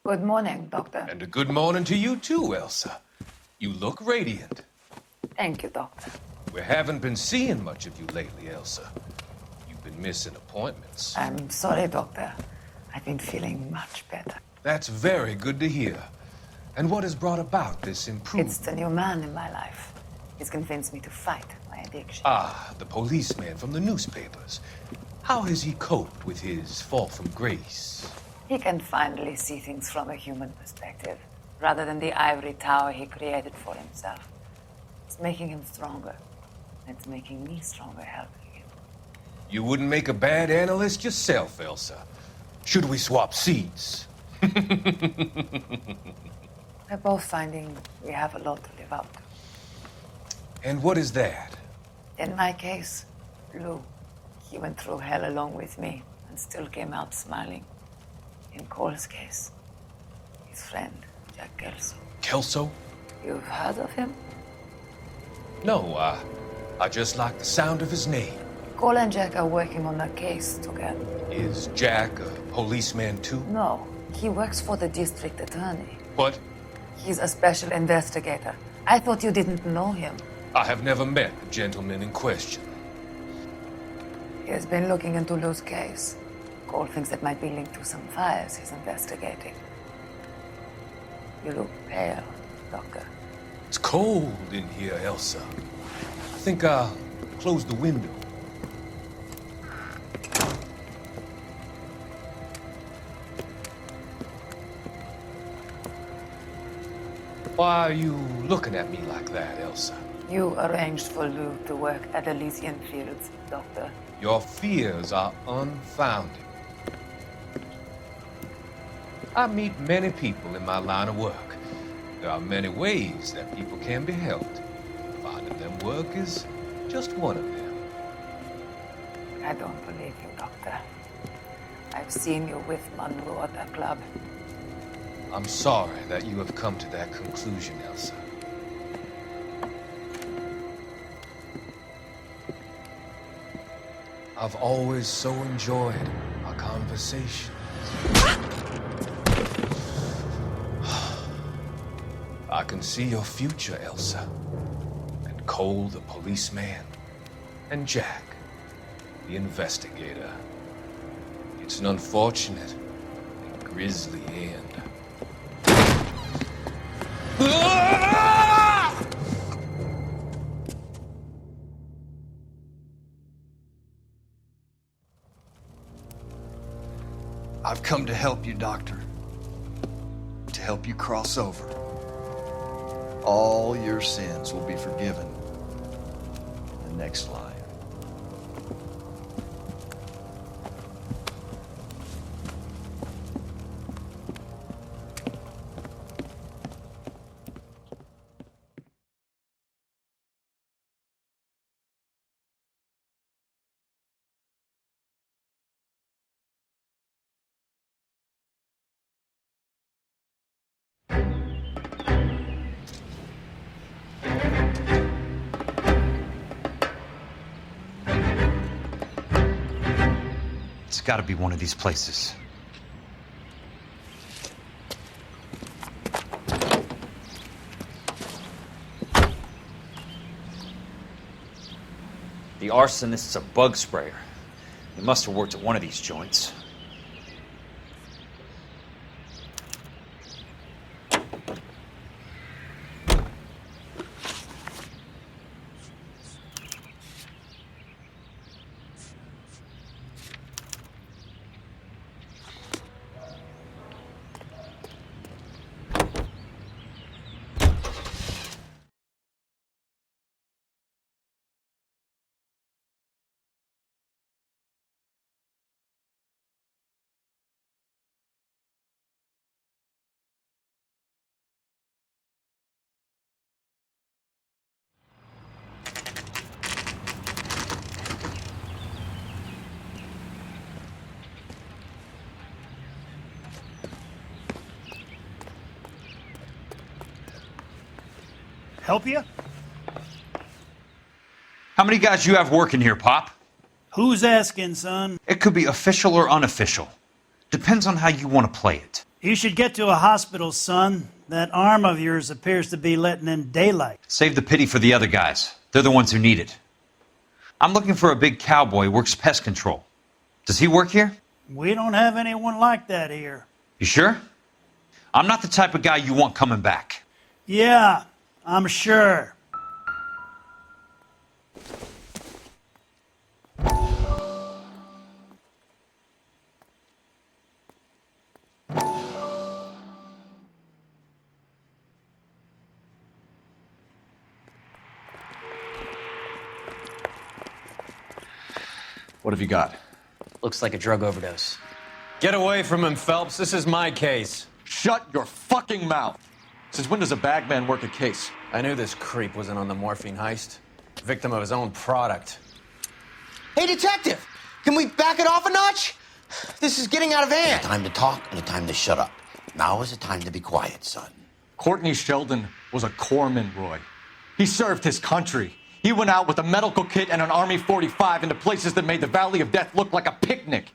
Good morning, Doctor. And a good morning to you too, Elsa. You look radiant. Thank you, Doctor. We haven't been seeing much of you lately, Elsa. You've been missing appointments. I'm sorry, Doctor. I've been feeling much better. That's very good to hear. And what has brought about this improvement? It's the new man in my life. He's convinced me to fight my addiction. Ah, the policeman from the newspapers. How has he coped with his fall from grace? He can finally see things from a human perspective, rather than the ivory tower he created for himself. It's making him stronger. It's making me stronger helping him. You wouldn't make a bad analyst yourself, Elsa. Should we swap seats? We're both finding we have a lot to live up to. And what is that? In my case, Lou. He went through hell along with me and still came out smiling. In Cole's case, his friend, Jack Kelso. Kelso? You've heard of him? No, I just like the sound of his name. Cole and Jack are working on a case together. Is Jack a policeman too? No, he works for the district attorney. What? He's a special investigator. I thought you didn't know him. I have never met the gentleman in question. He has been looking into Lou's case. Cole thinks it might be linked to some fires he's investigating. You look pale, Doctor. It's cold in here, Elsa. I think I'll close the window. Why are you looking at me like that, Elsa? You arranged for Lou to work at Elysian Fields, Doctor. Your fears are unfounded. I meet many people in my line of work. There are many ways that people can be helped. Finding them work is just one of them. I don't believe you, Doctor. I've seen you with Monroe at the club. I'm sorry that you have come to that conclusion, Elsa. I've always so enjoyed our conversations. I can see your future, Elsa. And Cole, the policeman. And Jack, the investigator. It's an unfortunate and grisly end. I've come to help you, Doctor. To help you cross over. All your sins will be forgiven in the next life. It's got to be one of these places. The arsonist's a bug sprayer. He must have worked at one of these joints. Help you? How many guys you have working here, Pop? Who's asking, son? It could be official or unofficial. Depends on how you want to play it. You should get to a hospital, son. That arm of yours appears to be letting in daylight. Save the pity for the other guys. They're the ones who need it. I'm looking for a big cowboy who works pest control. Does he work here? We don't have anyone like that here. You sure? I'm not the type of guy you want coming back. Yeah, I'm sure. What have you got? Looks like a drug overdose. Get away from him, Phelps. This is my case. Shut your fucking mouth. Since when does a bagman work a case? I knew this creep was in on the morphine heist. Victim of his own product. Hey, detective! Can we back it off a notch? This is getting out of hand. A time to talk and a time to shut up. Now is the time to be quiet, son. Courtney Sheldon was a corpsman, Roy. He served his country. He went out with a medical kit and an Army 45 into places that made the Valley of Death look like a picnic.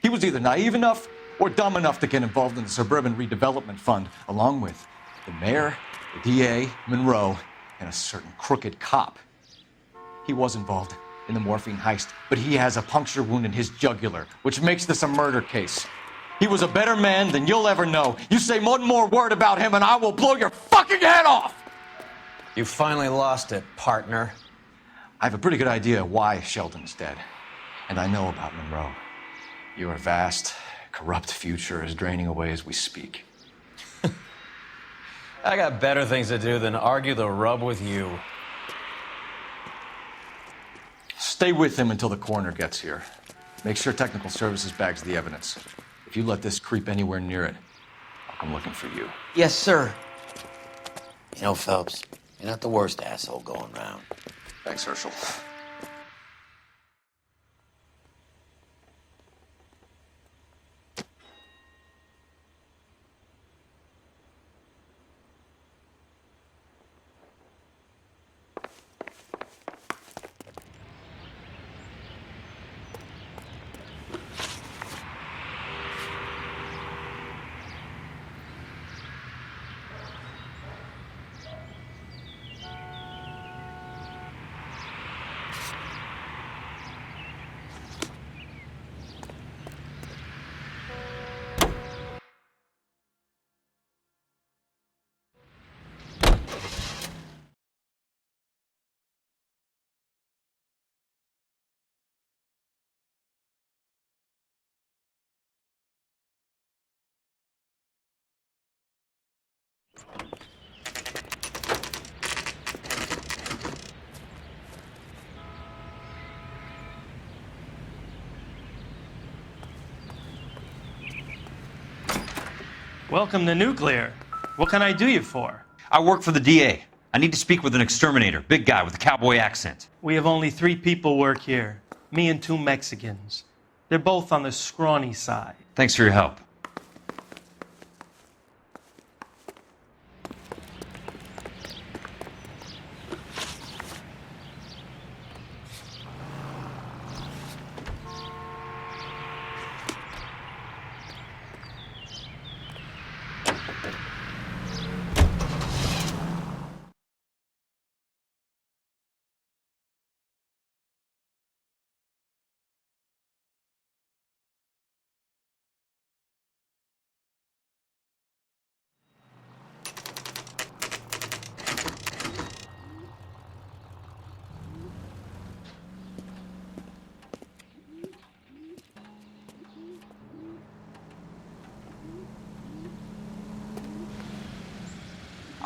He was either naive enough or dumb enough to get involved in the Suburban Redevelopment Fund, along with the mayor, the DA, Monroe, and a certain crooked cop. He was involved in the morphine heist, but he has a puncture wound in his jugular, which makes this a murder case. He was a better man than you'll ever know. You say one more word about him and I will blow your fucking head off! You finally lost it, partner. I have a pretty good idea why Sheldon's dead. And I know about Monroe. Your vast, corrupt future is draining away as we speak. I got better things to do than argue the rub with you. Stay with him until the coroner gets here. Make sure technical services bags the evidence. If you let this creep anywhere near it, I'll come looking for you. Yes, sir. You know, Phelps, you're not the worst asshole going round. Thanks, Herschel. Welcome to Nuclear. What can I do you for? I work for the DA. I need to speak with an exterminator, big guy with a cowboy accent. We have only 3 people work here. Me and 2 Mexicans. They're both on the scrawny side. Thanks for your help.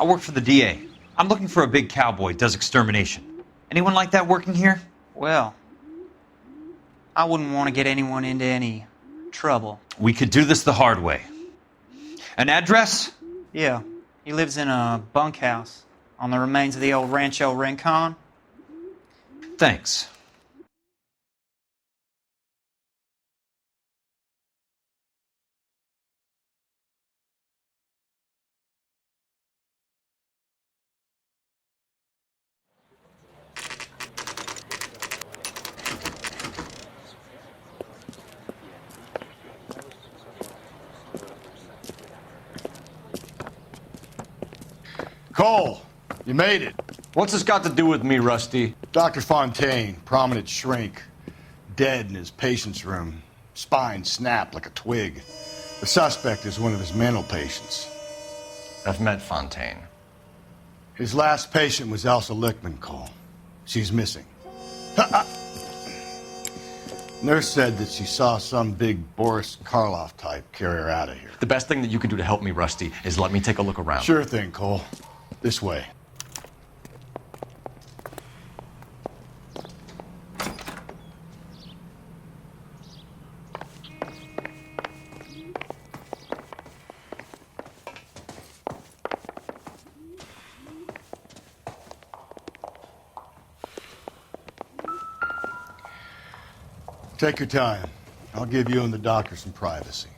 I work for the DA. I'm looking for a big cowboy, does extermination. Anyone like that working here? Well, I wouldn't want to get anyone into any trouble. We could do this the hard way. An address? Yeah, he lives in a bunkhouse on the remains of the old Rancho Rincon. Thanks. Cole, you made it. What's this got to do with me, Rusty? Dr. Fontaine, prominent shrink, dead in his patient's room. Spine snapped like a twig. The suspect is one of his mental patients. I've met Fontaine. His last patient was Elsa Lichtman, Cole. She's missing. Nurse said that she saw some big Boris Karloff type carry her out of here. The best thing that you can do to help me, Rusty, is let me take a look around. Sure thing, Cole. This way. Take your time. I'll give you and the doctor some privacy.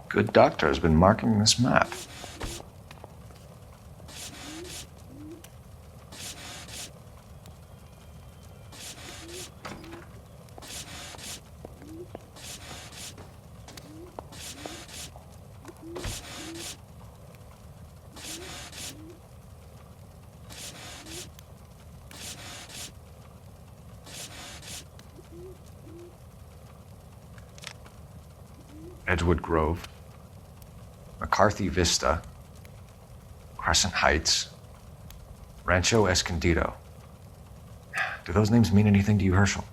Good doctor has been marking this map. Edgewood Grove, McCarthy Vista, Crescent Heights, Rancho Escondido. Do those names mean anything to you, Herschel?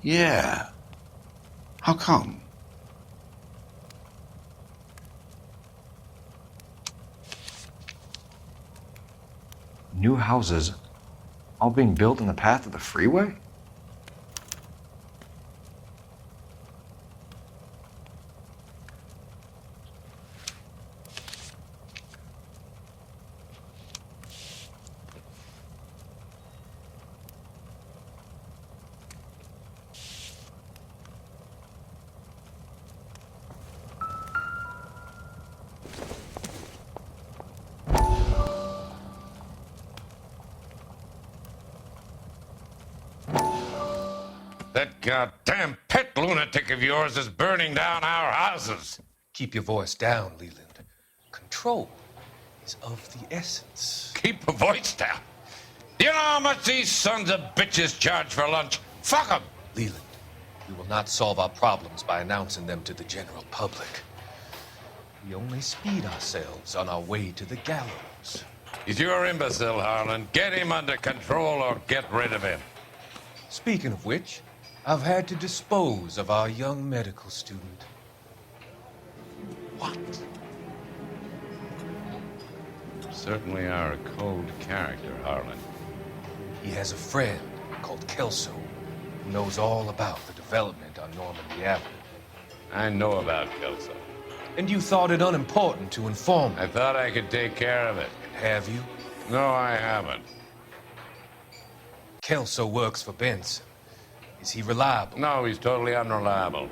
Yeah. How come? New houses all being built in the path of the freeway? That goddamn pet lunatic of yours is burning down our houses. Keep your voice down, Leland. Control is of the essence. Keep your voice down. Do you know how much these sons of bitches charge for lunch? Fuck them. Leland, we will not solve our problems by announcing them to the general public. We only speed ourselves on our way to the gallows. He's your imbecile, Harlan. Get him under control or get rid of him. Speaking of which, I've had to dispose of our young medical student. What? You certainly are a cold character, Harlan. He has a friend called Kelso who knows all about the development on Normandy Avenue. I know about Kelso. And you thought it unimportant to inform me. I thought I could take care of it. Have you? No, I haven't. Kelso works for Benson. Is he reliable? No, he's totally unreliable.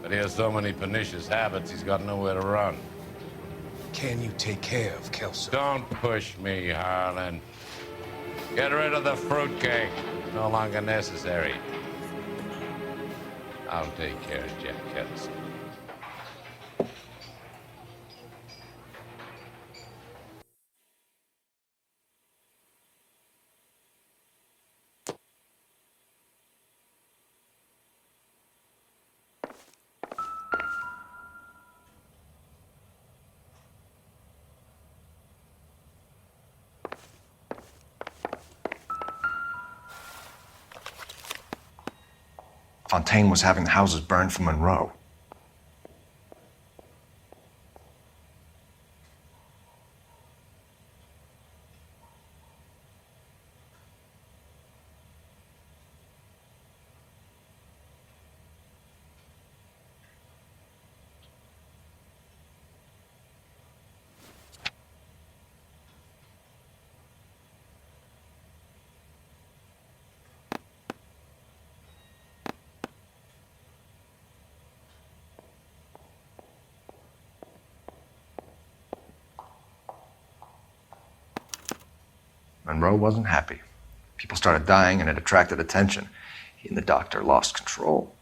But he has so many pernicious habits, he's got nowhere to run. Can you take care of Kelso? Don't push me, Harlan. Get rid of the fruitcake. No longer necessary. I'll take care of Jack Kelso. Fontaine was having the houses burned for Monroe. Monroe wasn't happy. People started dying and it attracted attention. He and the doctor lost control.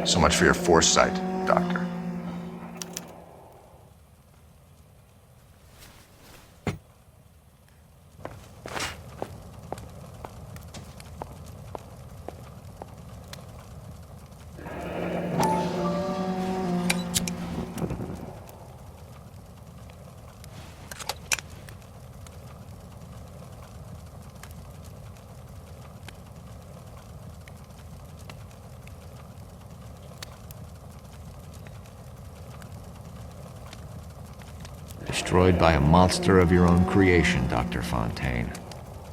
So much for your foresight, Doctor. Destroyed by a monster of your own creation, Dr. Fontaine.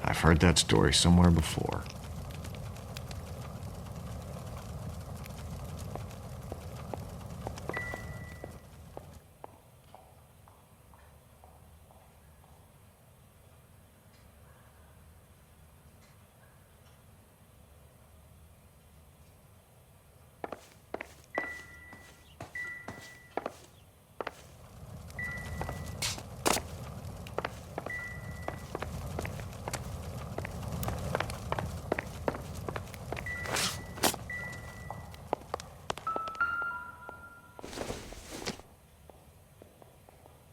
I've heard that story somewhere before.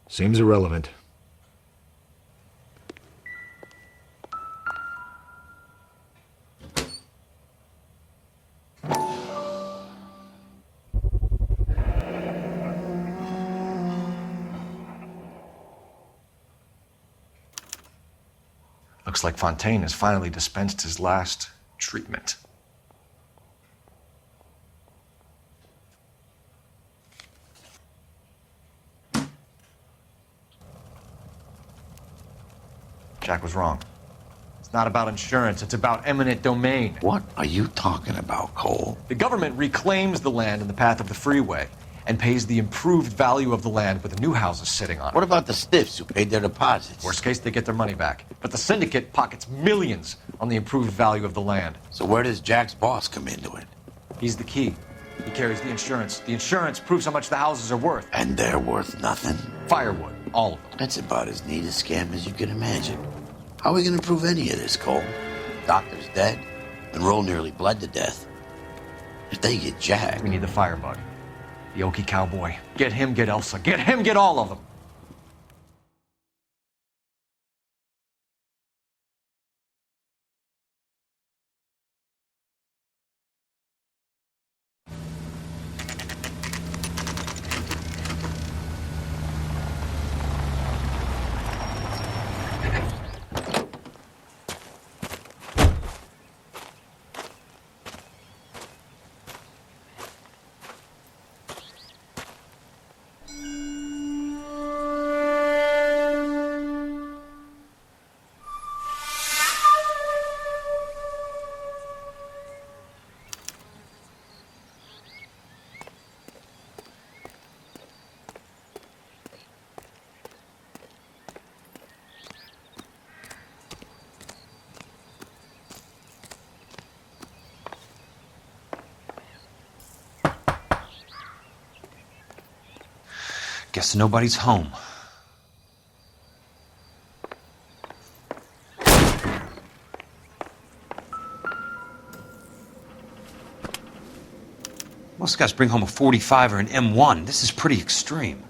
Seems irrelevant. Looks like Fontaine has finally dispensed his last treatment. Jack was wrong. It's not about insurance, it's about eminent domain. What are you talking about, Cole? The government reclaims the land in the path of the freeway and pays the improved value of the land with the new houses sitting on it. What about the stiffs who paid their deposits? Worst case, they get their money back. But the syndicate pockets millions on the improved value of the land. So where does Jack's boss come into it? He's the key. He carries the insurance. The insurance proves how much the houses are worth. And they're worth nothing? Firewood, all of them. That's about as neat a scam as you can imagine. How are we going to prove any of this, Cole? Doctor's dead. Monroe nearly bled to death. If they get Jack... We need the firebug. The Okie cowboy. Get him, get Elsa. Get him, get all of them. Guess nobody's home. Most guys bring home a 45 or an M1. This is pretty extreme.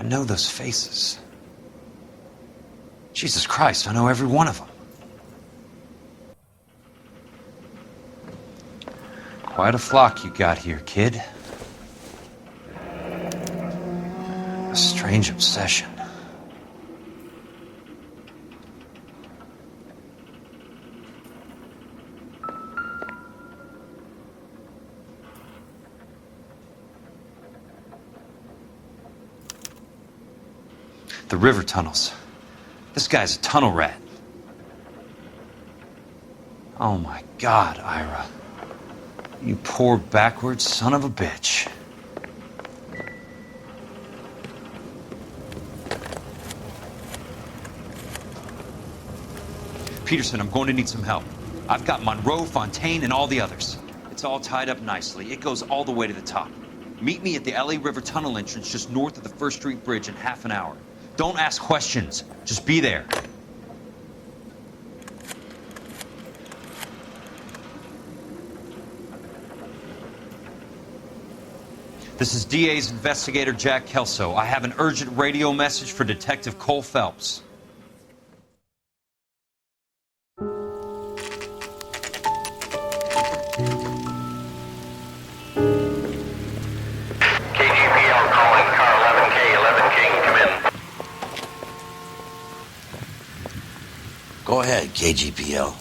know those faces. Jesus Christ, I know every one of them. Quite a flock you got here, kid. A strange obsession. The river tunnels. This guy's a tunnel rat. Oh my God, Ira. You poor backward son of a bitch. Peterson, I'm going to need some help. I've got Monroe, Fontaine, and all the others. It's all tied up nicely. It goes all the way to the top. Meet me at the LA River Tunnel entrance just north of the First Street Bridge in half an hour. Don't ask questions. Just be there. This is DA's investigator Jack Kelso. I have an urgent radio message for Detective Coul Felps. KGPL calling car 11K, 11 King, come in. Go ahead, KGPL.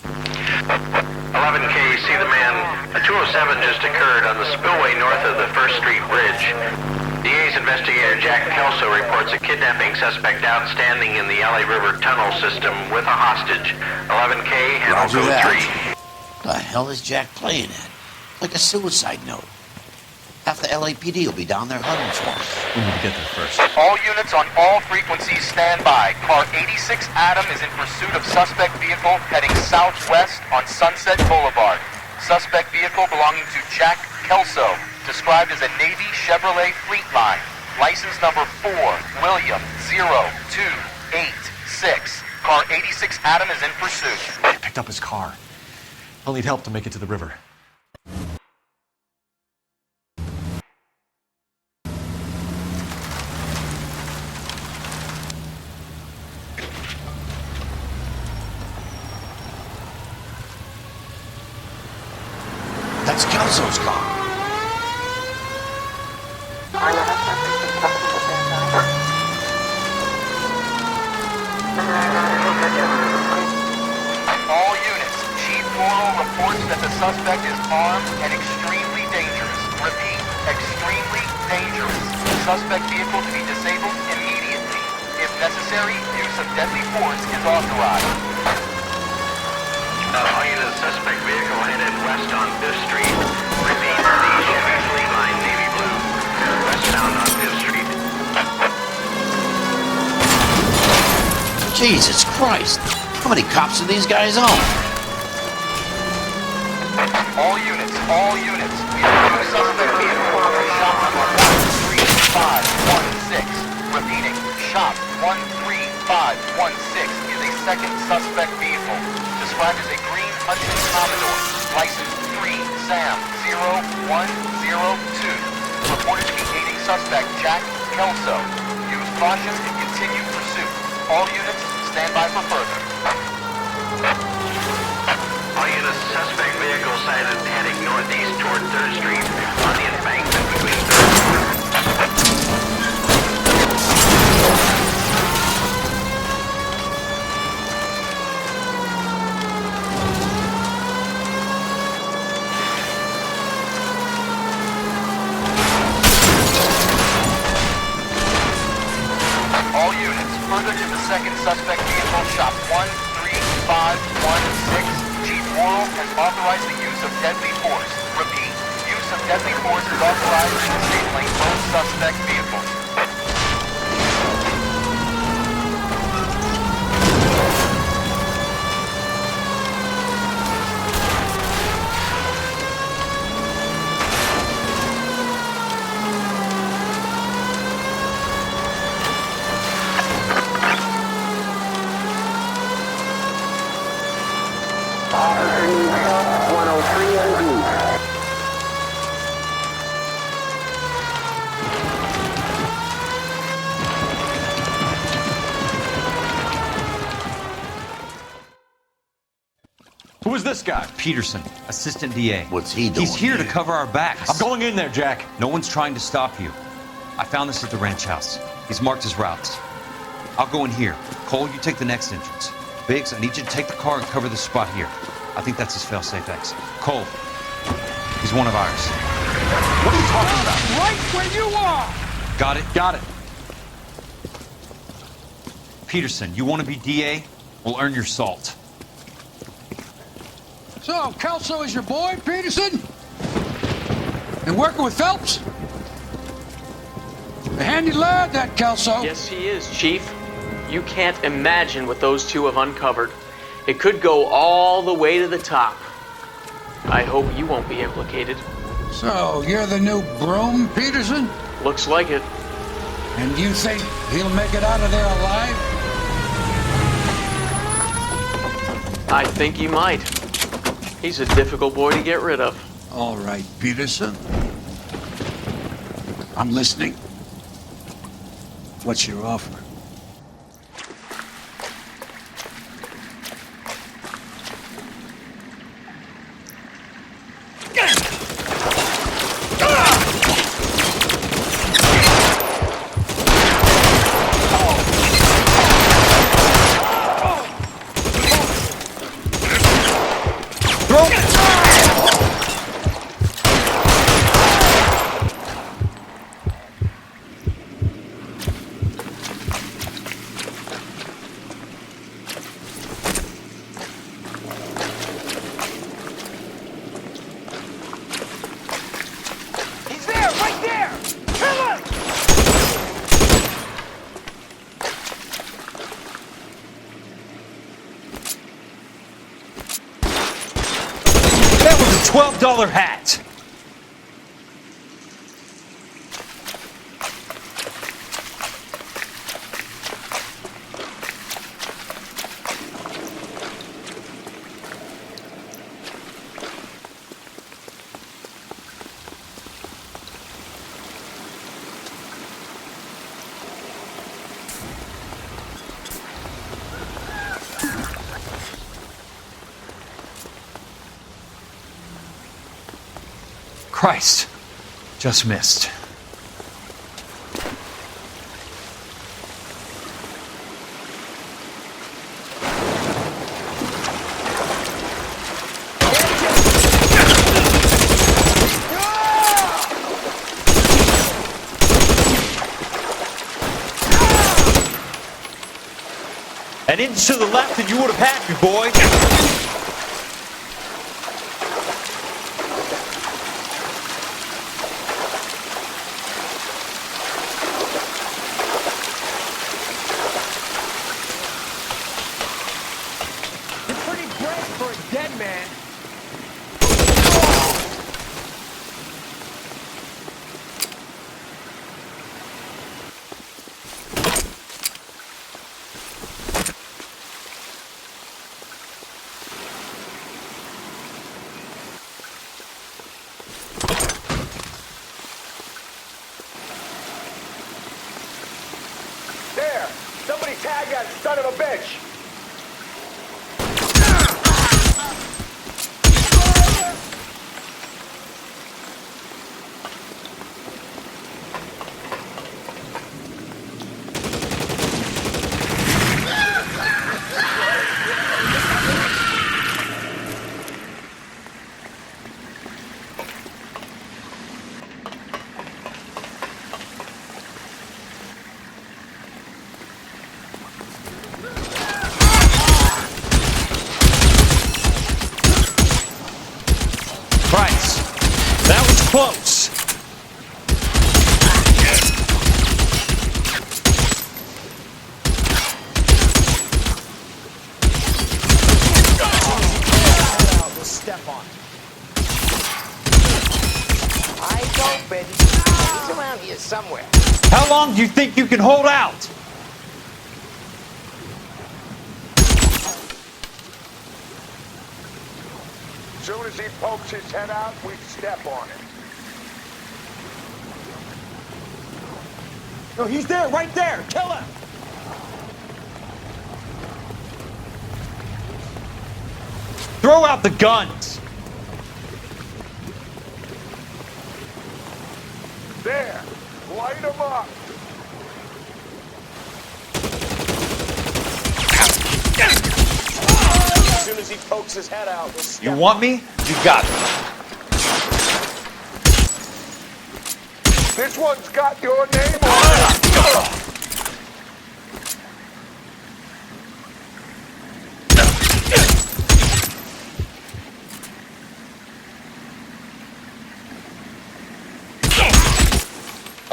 11K, see the man. A 207 just occurred on the spillway north of the First Street Bridge. DA's investigator Jack Kelso reports a kidnapping suspect outstanding in the LA River tunnel system with a hostage. 11K, handle Roger code that. 3. The hell is Jack playing at? Like a suicide note. Half the LAPD will be down there hunting for him. We need to get there first. All units on all frequencies stand by. Car 86 Adam is in pursuit of suspect vehicle heading southwest on Sunset Boulevard. Suspect vehicle belonging to Jack Kelso, described as a Navy Chevrolet Fleetline. License number 4, William 0286. Car 86 Adam is in pursuit. I picked up his car. I'll need help to make it to the river. That's Kelso's car. All units, Chief Laurel reports that the suspect is armed and extremely dangerous. Repeat, extremely dangerous. Suspect vehicle to be disabled immediately. If necessary, use of deadly force is authorized. All units, suspect vehicle headed west on 5th Street. Repeat, the Chevy Fleetline navy blue. Westbound on 5th Street. Jesus Christ. How many cops do these guys own? All units, we have two suspect vehicles. Shop number 13516. Repeating, shop 13516 is a second suspect vehicle, described as a green Hudson Commodore, license 3 Sam 0102. Reported to be aiding suspect Jack Kelso. Use caution and continue pursuit. All units, stand by for further. All units, suspect vehicle sighted heading northeast toward 3rd Street on the embankment between 3rd and 4th. All units, further to the second suspect vehicle, shop 13516. Chief Laurel has authorized the use of deadly force. Repeat, use of deadly force is authorized in disabling both suspect vehicles. Who is this guy? Peterson, assistant DA. What's he doing? He's here to cover our backs. I'm going in there, Jack. No one's trying to stop you. I found this at the ranch house. He's marked his routes. I'll go in here. Cole, you take the next entrance. Biggs, I need you to take the car and cover the spot here. I think that's his fail-safe exit. Cole, he's one of ours. What are you talking about? Right where you are! Got it? Got it. Peterson, you want to be DA? We'll earn your salt. So, Kelso is your boy, Peterson? And working with Phelps? A handy lad, that Kelso. Yes, he is, Chief. You can't imagine what those two have uncovered. It could go all the way to the top. I hope you won't be implicated. So, you're the new broom, Peterson? Looks like it. And you think he'll make it out of there alive? I think he might. He's a difficult boy to get rid of. All right, Peterson. I'm listening. What's your offer? $12 hat. Christ, just missed. An inch to the left and you would have had me, boy. Tag that son of a bitch! That was close. We'll step on it. I go, baby. He's around here somewhere. How long do you think you can hold out? As soon as he pokes his head out, we step on it. No, he's there, right there. Kill him. Throw out the guns! There! Light them up! As soon as he pokes his head out, we'll step. You want me? You got me. This one's got your name on it!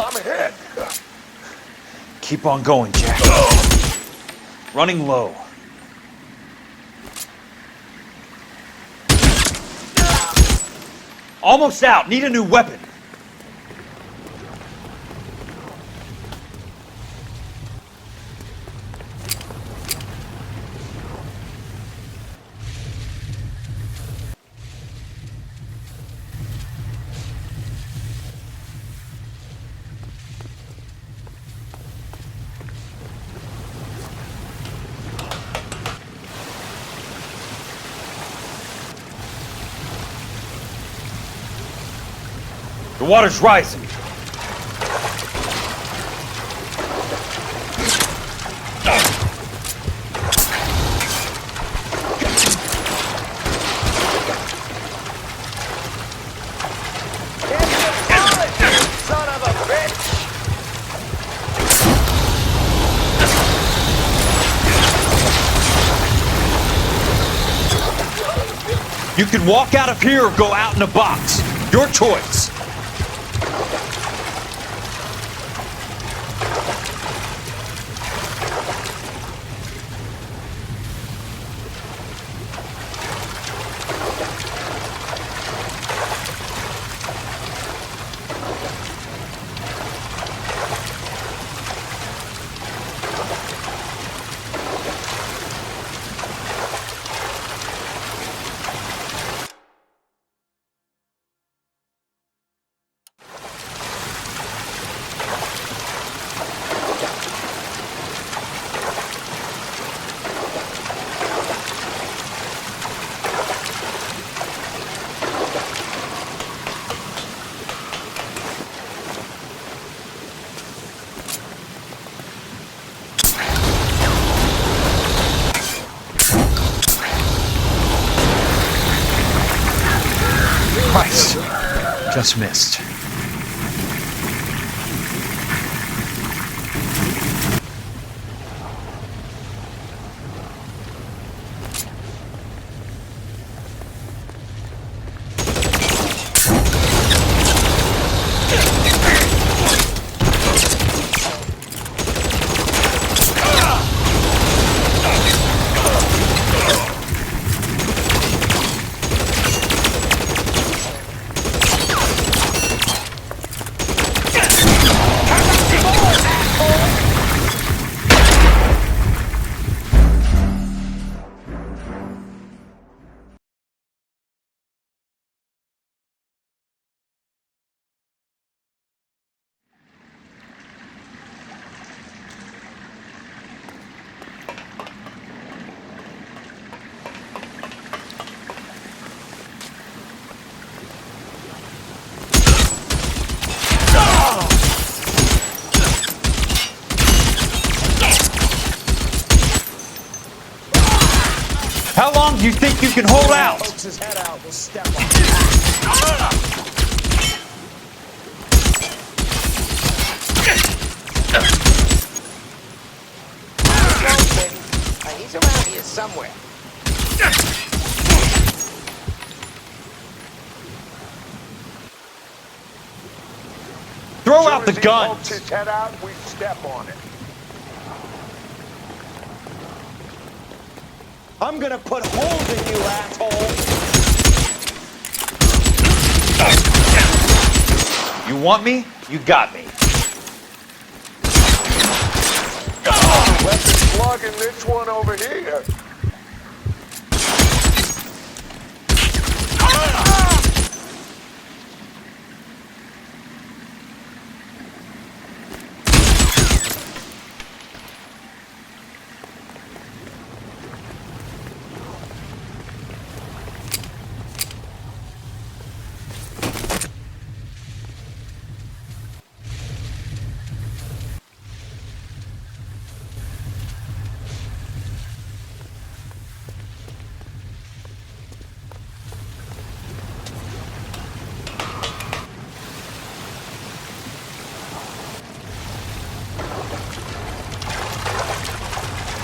I'm hit! Keep on going, Jack. Running low. Almost out. Need a new weapon. The water's rising. Son of a bitch! You can walk out of here or go out in a box. Your choice. Christ. Just missed. How long do you think you can hold out? Pokes his head out, we'll step on. He's around here somewhere. Throw out the Pokes guns. his head out, we step on it. I'm gonna put holes in you, asshole! You want me? You got me. Let's plug in this one over here.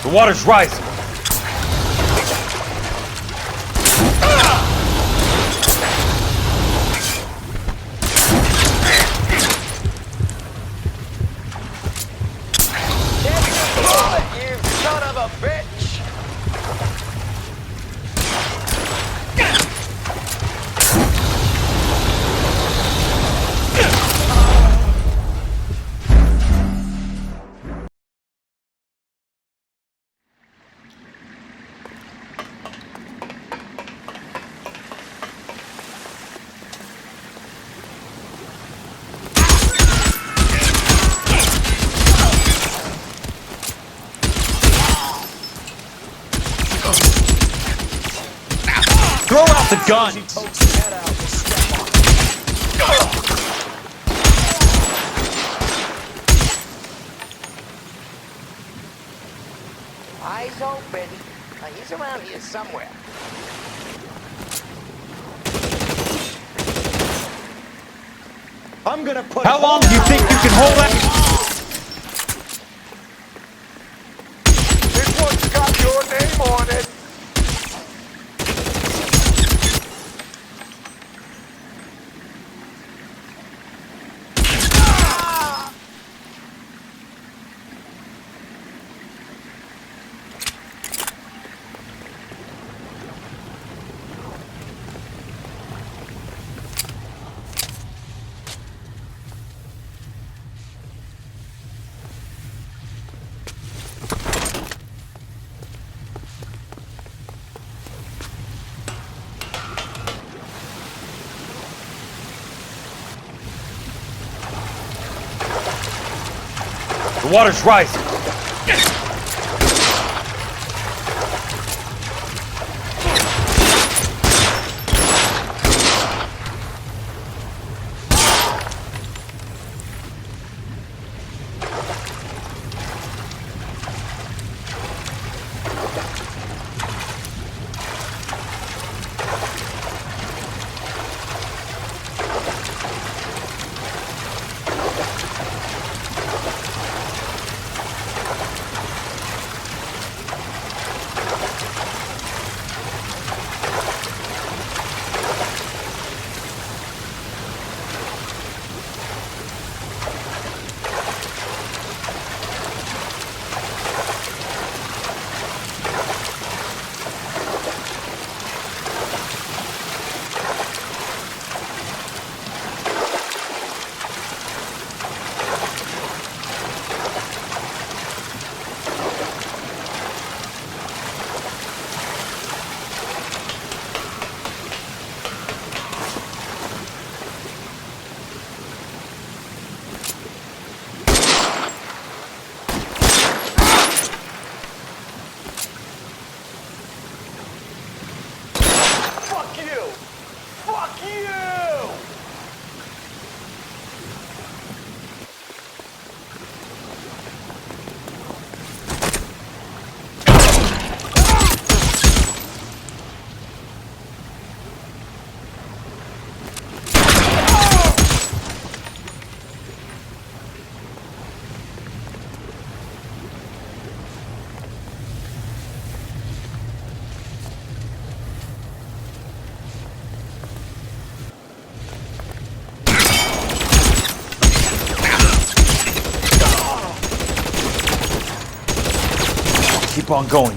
The water's rising. You son of a bitch! Throw out the gun! Eyes open. He's around here somewhere. I'm gonna put. How long do you think you can hold that? This one's got your name on it. The water's rising. Keep on going.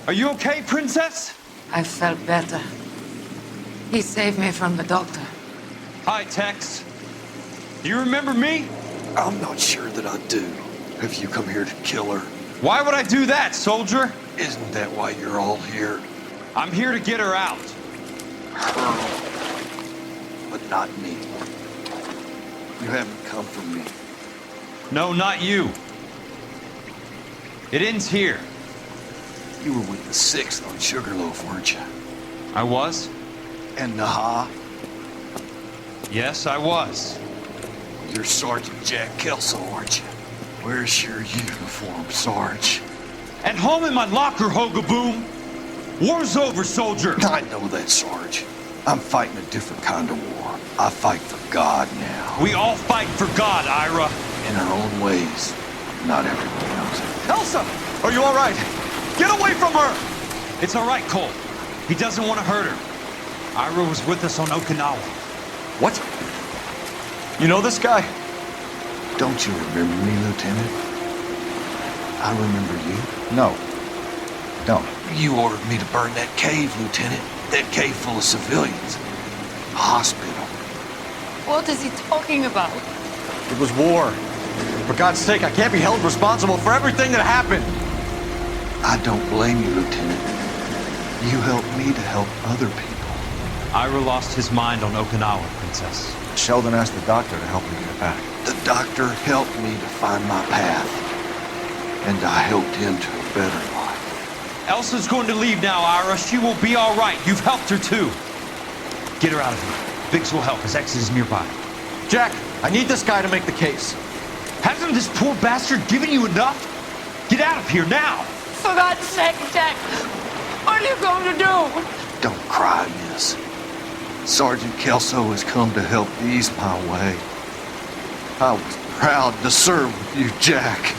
Are you okay, Princess? I felt better. He saved me from the doctor. Hi, Tex. Do you remember me? I'm not sure that I do. Have you come here to kill her? Why would I do that, soldier? Isn't that why you're all here? I'm here to get her out. Her, but not me. You haven't come for me. No, not you. It ends here. You were with the 6th on Sugarloaf, weren't you? I was? And Naha? Yes, I was. You're Sergeant Jack Kelso, aren't you? Where's your uniform, Sarge? At home in my locker, Hogaboom. War's over, soldier. I know that, Sarge. I'm fighting a different kind of war. I fight for God now. We all fight for God, Ira. In our own ways. Not everyone knows it. Elsa! Are you all right? Get away from her! It's all right, Cole. He doesn't want to hurt her. Ira was with us on Okinawa. What? You know this guy? Don't you remember me, Lieutenant? I remember you. No. Don't. You ordered me to burn that cave, Lieutenant. That cave full of civilians. A hospital. What is he talking about? It was war. For God's sake, I can't be held responsible for everything that happened. I don't blame you, Lieutenant. You helped me to help other people. Ira lost his mind on Okinawa, Princess. Sheldon asked the doctor to help him get back. The doctor helped me to find my path. And I helped him to a better life. Elsa's going to leave now, Ira. She will be all right. You've helped her, too. Get her out of here. Biggs will help. His ex is nearby. Jack, I need this guy to make the case. Hasn't this poor bastard given you enough? Get out of here now! For God's sake, Jack! What are you going to do? Don't cry, miss. Sergeant Kelso has come to help ease my way. I was proud to serve with you, Jack.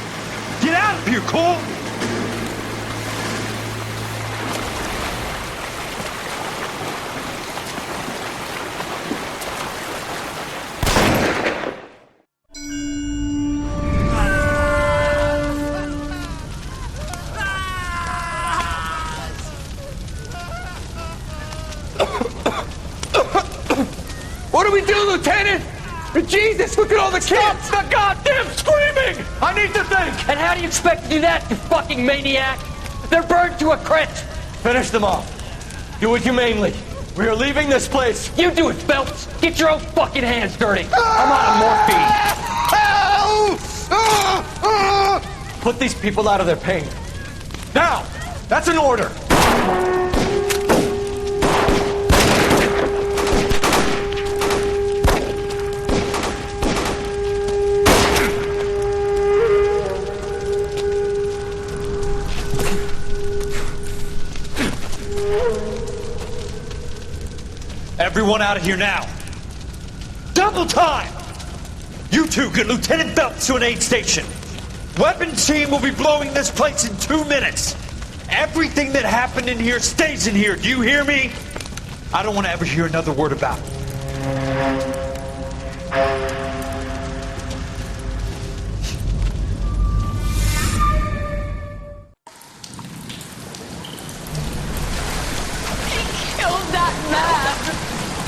Get out of here, Cole! What do we do, Lieutenant? Jesus, look at all the kids! Stop the goddamn screaming! I need to think! And how do you expect to do that, you fucking maniac? They're burned to a crisp! Finish them off. Do it humanely. We are leaving this place. You do it, Phelps! Get your own fucking hands dirty! I'm out of morphine! Put these people out of their pain. Now! That's an order! Everyone out of here now. Double time! You two get Lieutenant Phelps to an aid station. Weapons team will be blowing this place in 2 minutes. Everything that happened in here stays in here. Do you hear me? I don't want to ever hear another word about it.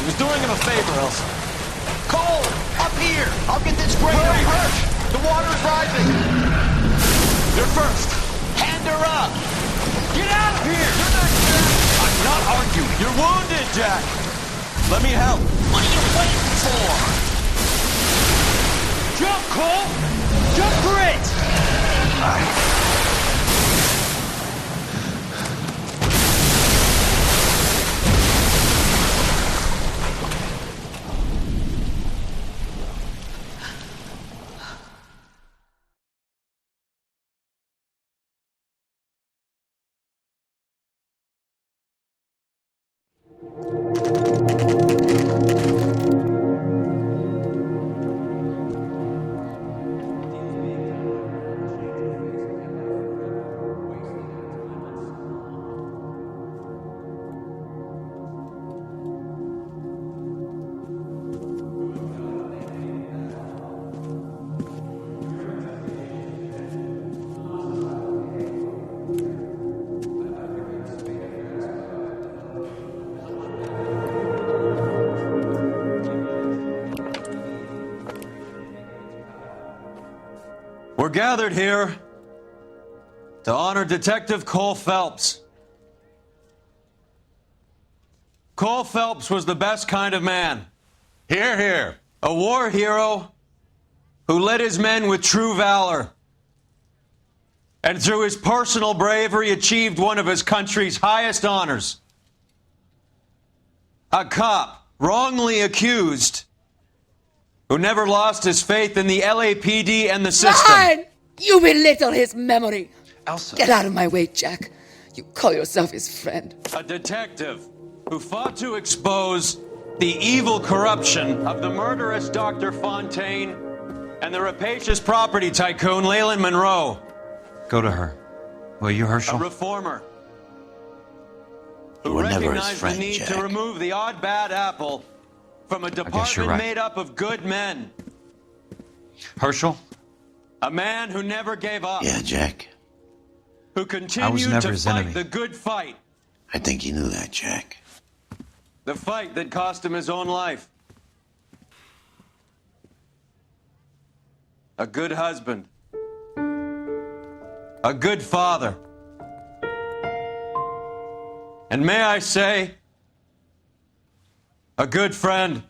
He was doing him a favor, Elsa. Cole, up here! I'll get this grader. Where are you hurt? The water's rising! You're first. Hand her up! Get out of here! You're not Jack! I'm not arguing. You're wounded, Jack! Let me help. What are you waiting for? Jump, Cole! Jump for it! We're gathered here to honor Detective Coul Phelps. Coul Phelps was the best kind of man. Hear, hear. A war hero who led his men with true valor. And through his personal bravery achieved one of his country's highest honors. A cop wrongly accused who never lost his faith in the LAPD and the system. You belittle his memory. Elsa. Get out of my way, Jack. You call yourself his friend. A detective who fought to expose the evil corruption of the murderous Dr. Fontaine and the rapacious property tycoon Leyland Monroe. Go to her. Will you, Herschel? A reformer You who were never his recognized friend, the need Jack. to remove the odd bad apple from a guess you're department right. made up of good men. Herschel? A man who never gave up. Yeah, Jack. Who I was continued never to his fight enemy. the good fight. I think you knew that, Jack. The fight that cost him his own life. A good husband. A good father. And may I say, a good friend.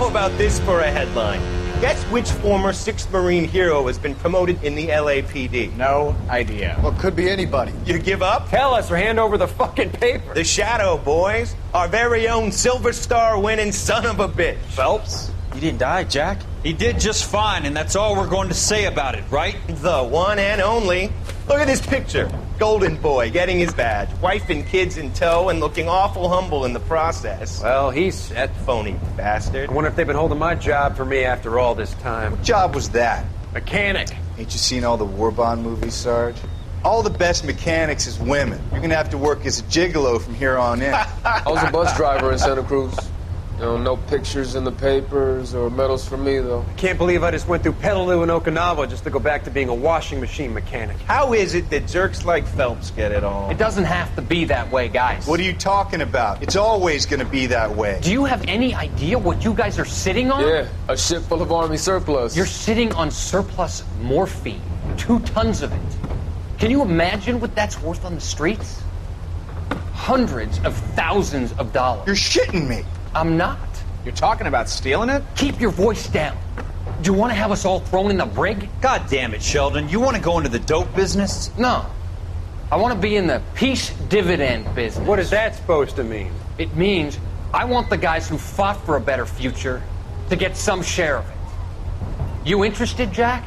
How about this for a headline? Guess which former 6th Marine hero has been promoted in the LAPD? No idea. Well, could be anybody. You give up? Tell us or hand over the fucking paper. The Shadow, boys. Our very own Silver Star winning son of a bitch. Phelps? He didn't die, Jack. He did just fine, and that's all we're going to say about it, right? The one and only. Look at this picture. Golden boy getting his badge, wife and kids in tow, and looking awful humble in the process. Well, he's set. Phony bastard. I wonder if they've been holding my job for me after all this time. What job was that? Mechanic. Ain't you seen all the war bond movies, Sarge? All the best mechanics is women. You're gonna have to work as a gigolo from here on in. I was a bus driver in Santa Cruz. You know, no pictures in the papers or medals for me, though. I can't believe I just went through Petaloo and Okinawa just to go back to being a washing machine mechanic. How is it that jerks like Phelps get it all? It doesn't have to be that way, guys. What are you talking about? It's always gonna be that way. Do you have any idea what you guys are sitting on? Yeah, a ship full of Army surplus. You're sitting on surplus morphine. 2 tons of it. Can you imagine what that's worth on the streets? Hundreds of thousands of dollars. You're shitting me. I'm not. You're talking about stealing it? Keep your voice down. Do you want to have us all thrown in the brig? God damn it, Sheldon. You want to go into the dope business? No. I want to be in the peace dividend business. What is that supposed to mean? It means I want the guys who fought for a better future to get some share of it. You interested, Jack?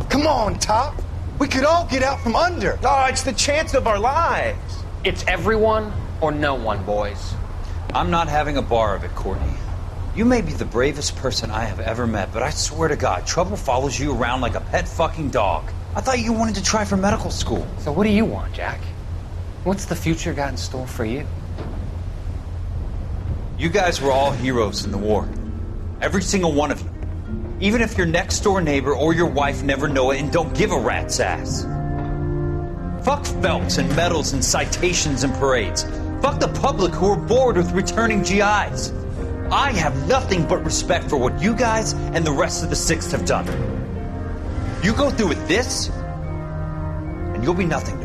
Come on, Top. We could all get out from under. Oh, it's the chance of our lives. It's everyone or no one, boys. I'm not having a bar of it, Courtney. You may be the bravest person I have ever met, but I swear to God, trouble follows you around like a pet fucking dog. I thought you wanted to try for medical school. So what do you want, Jack? What's the future got in store for you? You guys were all heroes in the war. Every single one of you. Even if your next door neighbor or your wife never know it and don't give a rat's ass. Fuck Phelps and medals and citations and parades. Fuck the public who are bored with returning GIs. I have nothing but respect for what you guys and the rest of the 6th have done. You go through with this, and you'll be nothing to me.